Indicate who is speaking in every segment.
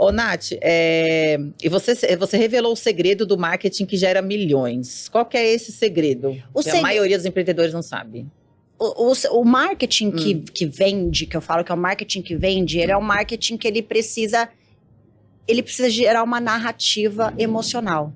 Speaker 1: Ô, Nath, e você revelou o segredo do marketing que gera milhões. Qual que é esse segredo? Que a maioria dos empreendedores não sabe.
Speaker 2: O marketing que vende, que eu falo que é o marketing que vende, ele é um marketing que ele precisa gerar uma narrativa emocional.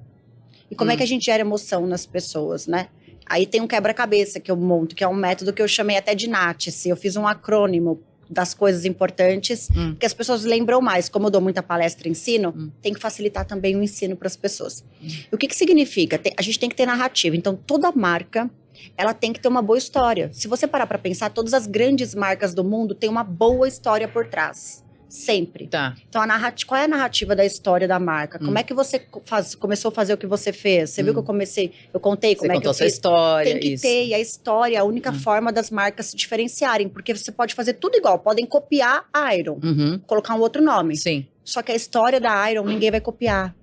Speaker 2: E como é que a gente gera emoção nas pessoas, né? Aí tem um quebra-cabeça que eu monto, que é um método que eu chamei até de NATCE. Eu fiz um acrônimo das coisas importantes, porque as pessoas lembram mais. Como eu dou muita palestra e ensino, tem que facilitar também o ensino para as pessoas. E o que significa? A gente tem que ter narrativa. Então, toda marca, ela tem que ter uma boa história. Se você parar para pensar, todas as grandes marcas do mundo têm uma boa história por trás. Sempre.
Speaker 1: Tá.
Speaker 2: Então, qual é a narrativa da história da marca? Como é que você começou a fazer o que você fez? Você viu que eu contei como é que eu fiz?
Speaker 1: Você contou sua história,
Speaker 2: tem que ter, e a história é a única forma das marcas se diferenciarem, porque você pode fazer tudo igual, podem copiar a Iron, colocar um outro nome.
Speaker 1: Sim.
Speaker 2: Só que a história da Iron ninguém vai copiar.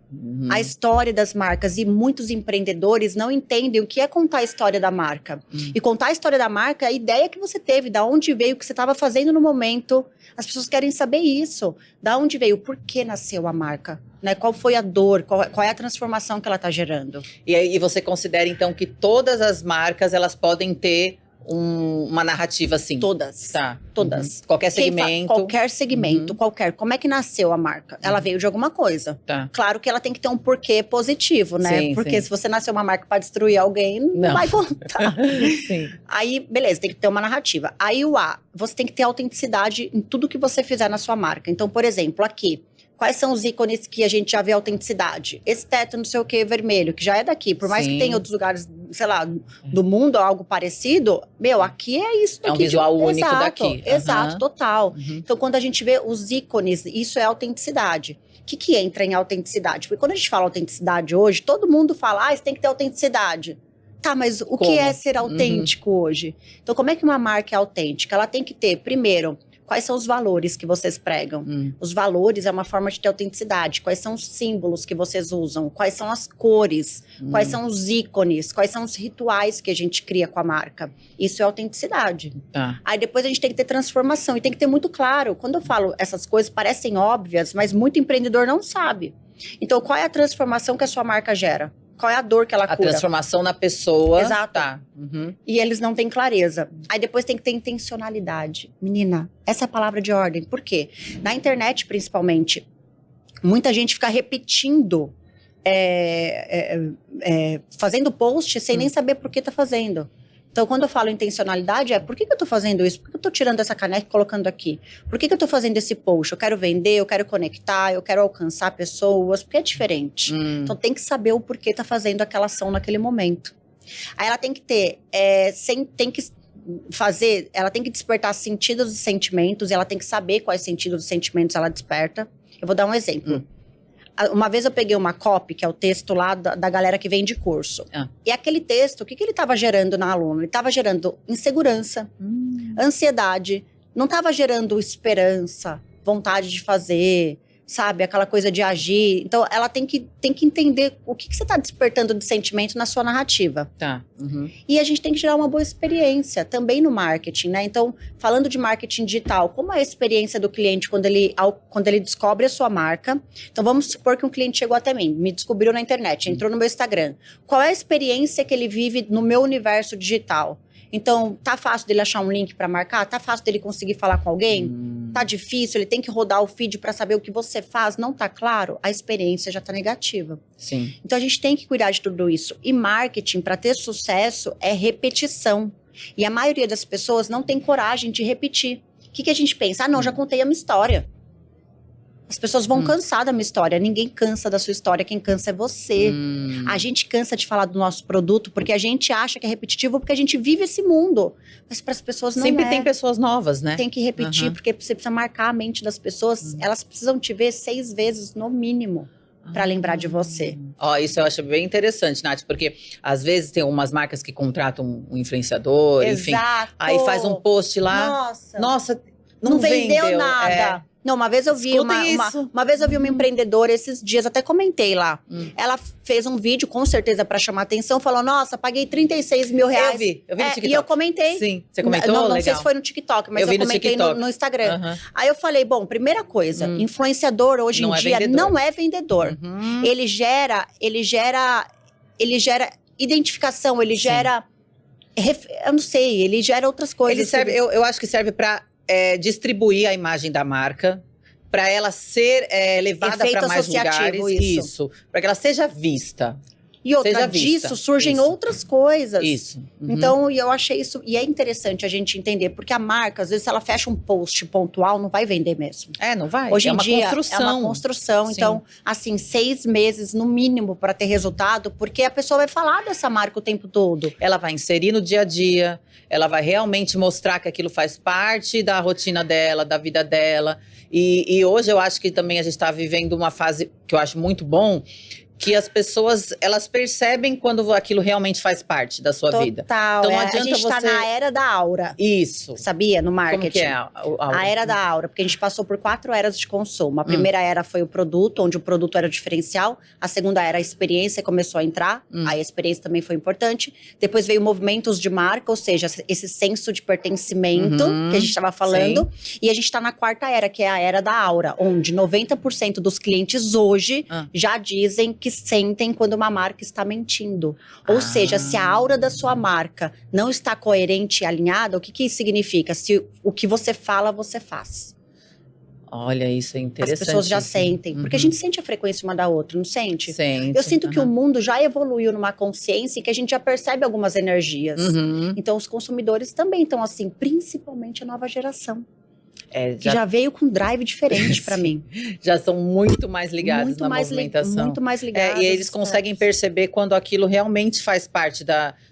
Speaker 2: A história das marcas, e muitos empreendedores não entendem o que é contar a história da marca. E contar a história da marca é a ideia que você teve, da onde veio, o que você estava fazendo no momento. As pessoas querem saber isso. Da onde veio, por que nasceu a marca? Né? Qual foi a dor, qual é a transformação que ela está gerando?
Speaker 1: E você considera, então, que todas as marcas, elas podem ter uma narrativa assim?
Speaker 2: Todas.
Speaker 1: Tá.
Speaker 2: Todas.
Speaker 1: Qualquer segmento.
Speaker 2: Qualquer segmento, qualquer. Como é que nasceu a marca? Ela veio de alguma coisa.
Speaker 1: Tá.
Speaker 2: Claro que ela tem que ter um porquê positivo, né?
Speaker 1: Sim,
Speaker 2: porque se você nasceu uma marca para destruir alguém, não vai contar.
Speaker 1: Sim.
Speaker 2: Aí, beleza, tem que ter uma narrativa. Aí você tem que ter autenticidade em tudo que você fizer na sua marca. Então, por exemplo, aqui. Quais são os ícones que a gente já vê autenticidade? Esse teto não sei o que vermelho, que já é daqui. Por mais que tenha outros lugares, sei lá, do mundo, algo parecido. Aqui é isso daqui.
Speaker 1: É um visual único daqui.
Speaker 2: Exato, total. Então, quando a gente vê os ícones, isso é autenticidade. O que entra em autenticidade? Porque quando a gente fala autenticidade hoje, todo mundo fala, você tem que ter autenticidade. Tá, mas o que é ser autêntico hoje? Então, como é que uma marca é autêntica? Ela tem que ter, primeiro, quais são os valores que vocês pregam? Os valores é uma forma de ter autenticidade. Quais são os símbolos que vocês usam? Quais são as cores? Quais são os ícones? Quais são os rituais que a gente cria com a marca? Isso é autenticidade.
Speaker 1: Tá.
Speaker 2: Aí depois a gente tem que ter transformação. E tem que ter muito claro. Quando eu falo essas coisas, parecem óbvias, mas muito empreendedor não sabe. Então, qual é a transformação que a sua marca gera? Qual é a dor que ela cura?
Speaker 1: A transformação na pessoa.
Speaker 2: Exato.
Speaker 1: Tá.
Speaker 2: E eles não têm clareza. Aí depois tem que ter intencionalidade. Menina, essa é a palavra de ordem. Por quê? Na internet, principalmente, muita gente fica repetindo, fazendo post sem nem saber por que tá fazendo. Então, quando eu falo intencionalidade, por que eu tô fazendo isso? Por que eu tô tirando essa caneca e colocando aqui? Por que eu tô fazendo esse post? Eu quero vender, eu quero conectar, eu quero alcançar pessoas, porque é diferente. Então, tem que saber o porquê tá fazendo aquela ação naquele momento. Aí ela tem que ter, ela tem que despertar sentidos e sentimentos, e ela tem que saber quais sentidos e sentimentos ela desperta. Eu vou dar um exemplo. Uma vez eu peguei uma copy, que é o texto lá da galera que vende curso. E aquele texto, o que ele estava gerando na aluna? Ele estava gerando insegurança, ansiedade, não estava gerando esperança, vontade de fazer, sabe? Aquela coisa de agir. Então, ela tem que entender o que você está despertando de sentimento na sua narrativa.
Speaker 1: Tá.
Speaker 2: E a gente tem que gerar uma boa experiência também no marketing, né? Então, falando de marketing digital, como é a experiência do cliente quando ele descobre a sua marca? Então, vamos supor que um cliente chegou até mim, me descobriu na internet, entrou no meu Instagram. Qual é a experiência que ele vive no meu universo digital? Então, tá fácil dele achar um link para marcar? Tá fácil dele conseguir falar com alguém? Tá difícil? Ele tem que rodar o feed para saber o que você faz? Não tá claro? A experiência já tá negativa.
Speaker 1: Sim.
Speaker 2: Então, a gente tem que cuidar de tudo isso. E marketing, para ter sucesso, é repetição. E a maioria das pessoas não tem coragem de repetir. O que a gente pensa? Já contei a minha história. As pessoas vão cansar da minha história. Ninguém cansa da sua história. Quem cansa é você. A gente cansa de falar do nosso produto porque a gente acha que é repetitivo, porque a gente vive esse mundo. Mas para as pessoas não
Speaker 1: Sempre tem pessoas novas, né?
Speaker 2: Tem que repetir, porque você precisa marcar a mente das pessoas. Elas precisam te ver 6 vezes no mínimo para lembrar de você.
Speaker 1: Isso eu acho bem interessante, Nath, porque às vezes tem umas marcas que contratam um influenciador, enfim. Aí faz um post lá. Nossa, não vendeu
Speaker 2: nada. Não, uma vez eu vi uma vez eu vi uma empreendedora esses dias, até comentei lá. Ela fez um vídeo, com certeza, pra chamar atenção, falou, nossa, paguei 36 mil reais.
Speaker 1: Eu vi no TikTok.
Speaker 2: E eu comentei.
Speaker 1: Sim, você comentou?
Speaker 2: Não sei se foi no TikTok, mas eu comentei no Instagram. Aí eu falei, bom, primeira coisa, influenciador hoje em dia não é vendedor. Ele gera identificação, ele gera... Eu não sei, ele gera outras coisas.
Speaker 1: Ele serve, eu acho que serve pra distribuir a imagem da marca, para ela ser levada para mais lugares. Isso. Para que ela seja vista.
Speaker 2: E outra, disso surgem outras coisas.
Speaker 1: Isso.
Speaker 2: Então, eu achei isso... E é interessante a gente entender, porque a marca, às vezes, se ela fecha um post pontual, não vai vender mesmo.
Speaker 1: Não vai.
Speaker 2: Hoje em dia,
Speaker 1: construção.
Speaker 2: é uma construção. Sim. Então, assim, 6 meses, no mínimo, para ter resultado, porque a pessoa vai falar dessa marca o tempo todo.
Speaker 1: Ela vai inserir no dia a dia, ela vai realmente mostrar que aquilo faz parte da rotina dela, da vida dela. E hoje, eu acho que também a gente está vivendo uma fase que eu acho muito bom, que as pessoas, elas percebem quando aquilo realmente faz parte da sua vida.
Speaker 2: Total. Então, não adianta a gente tá na era da aura.
Speaker 1: Isso.
Speaker 2: Sabia? No marketing.
Speaker 1: Como que é a aura?
Speaker 2: A era da aura. Porque a gente passou por 4 eras de consumo. A primeira era foi o produto, onde o produto era o diferencial. A segunda era a experiência, começou a entrar. Aí a experiência também foi importante. Depois veio movimentos de marca, ou seja, esse senso de pertencimento que a gente estava falando. Sim. E a gente tá na 4ª era, que é a era da aura. Onde 90% dos clientes hoje já dizem que sentem quando uma marca está mentindo. Ou seja, se a aura da sua marca não está coerente e alinhada, o que isso significa? Se o que você fala, você faz.
Speaker 1: Olha, isso é interessante.
Speaker 2: As pessoas já sentem. Porque a gente sente a frequência uma da outra, não sente?
Speaker 1: Sente.
Speaker 2: Eu sinto que o mundo já evoluiu numa consciência em que a gente já percebe algumas energias. Então, os consumidores também estão assim, principalmente a nova geração. Que já veio com drive diferente para mim.
Speaker 1: Já são muito mais ligados na movimentação.
Speaker 2: Muito mais ligados.
Speaker 1: E eles conseguem perceber quando aquilo realmente faz parte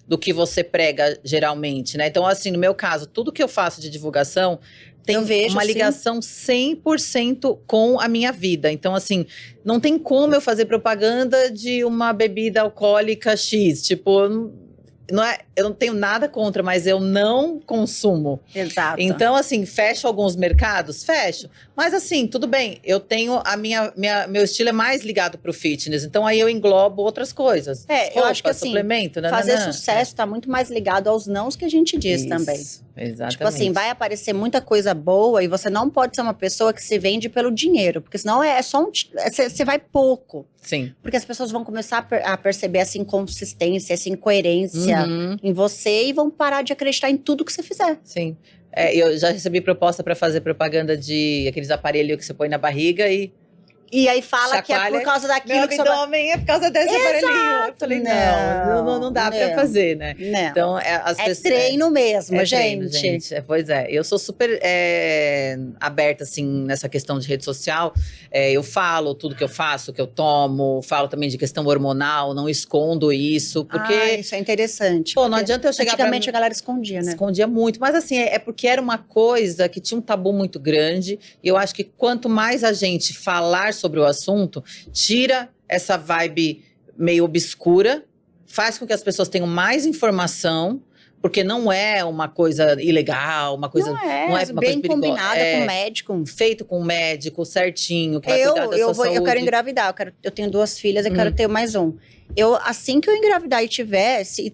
Speaker 1: do que você prega, geralmente, né? Então, assim, no meu caso, tudo que eu faço de divulgação tem uma ligação 100% com a minha vida. Então, assim, não tem como eu fazer propaganda de uma bebida alcoólica X. Tipo, eu não tenho nada contra, mas eu não consumo.
Speaker 2: Exato.
Speaker 1: Então, assim, fecho alguns mercados? Fecho. Mas, assim, tudo bem. Eu tenho meu estilo é mais ligado pro fitness. Então, aí eu englobo outras coisas.
Speaker 2: Eu acho que, assim,
Speaker 1: suplemento,
Speaker 2: fazer sucesso tá muito mais ligado aos nãos que a gente diz também.
Speaker 1: Exatamente.
Speaker 2: Tipo assim, vai aparecer muita coisa boa e você não pode ser uma pessoa que se vende pelo dinheiro. Porque senão você vai pouco.
Speaker 1: Sim.
Speaker 2: Porque as pessoas vão começar a perceber essa inconsistência, essa incoerência em você e vão parar de acreditar em tudo que você fizer.
Speaker 1: Sim. Eu já recebi proposta para fazer propaganda de aqueles aparelhos que você põe na barriga
Speaker 2: e aí fala que é por causa daquilo
Speaker 1: meu
Speaker 2: que
Speaker 1: abdômen é por causa desse aparelhinho. Eu falei, não dá pra fazer, né?
Speaker 2: Não.
Speaker 1: Então, as pessoas,
Speaker 2: treino mesmo,
Speaker 1: gente. Treino, gente. Pois é, eu sou super aberta, assim, nessa questão de rede social. Eu falo tudo que eu faço, que eu tomo. Falo também de questão hormonal, não escondo isso. Porque
Speaker 2: isso é interessante.
Speaker 1: Pô, não adianta eu chegar
Speaker 2: antigamente a galera escondia, né?
Speaker 1: Escondia muito. Mas assim, é porque era uma coisa que tinha um tabu muito grande. E eu acho que quanto mais a gente falar sobre o assunto, tira essa vibe meio obscura, faz com que as pessoas tenham mais informação, porque não é uma coisa ilegal, uma coisa...
Speaker 2: Não é uma
Speaker 1: bem
Speaker 2: coisa combinada com o médico.
Speaker 1: Feito com o médico, certinho, que vai cuidar da sua saúde.
Speaker 2: Eu quero engravidar, eu tenho 2 filhas e quero ter mais um. Assim que eu engravidar e tiver, se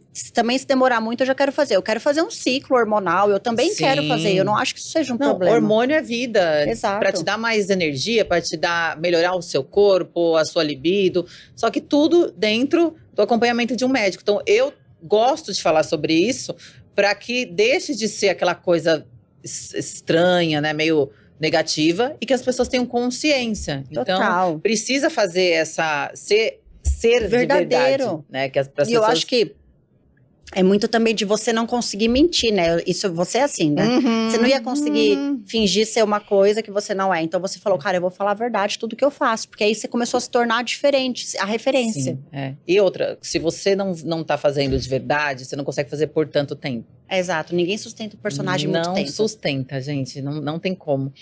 Speaker 2: demorar muito, eu já quero fazer. Eu quero fazer um ciclo hormonal, eu também quero fazer. Eu não acho que isso seja um problema.
Speaker 1: Hormônio é vida.
Speaker 2: Exato.
Speaker 1: Pra te dar mais energia, pra te melhorar o seu corpo, a sua libido. Só que tudo dentro do acompanhamento de um médico. Então, eu gosto de falar sobre isso para que deixe de ser aquela coisa estranha, né, meio negativa, e que as pessoas tenham consciência.
Speaker 2: Total.
Speaker 1: Então, precisa fazer ser
Speaker 2: verdadeiro,
Speaker 1: de verdade, né? Que as pessoas...
Speaker 2: E eu acho que é muito também de você não conseguir mentir, né? Isso, você é assim, né? Você não ia conseguir fingir ser uma coisa que você não é. Então você falou, cara, eu vou falar a verdade, tudo que eu faço. Porque aí você começou a se tornar diferente, a referência.
Speaker 1: Sim, E outra, se você não tá fazendo de verdade, você não consegue fazer por tanto tempo.
Speaker 2: Exato, ninguém sustenta o personagem muito tempo.
Speaker 1: Não sustenta, gente, não tem como.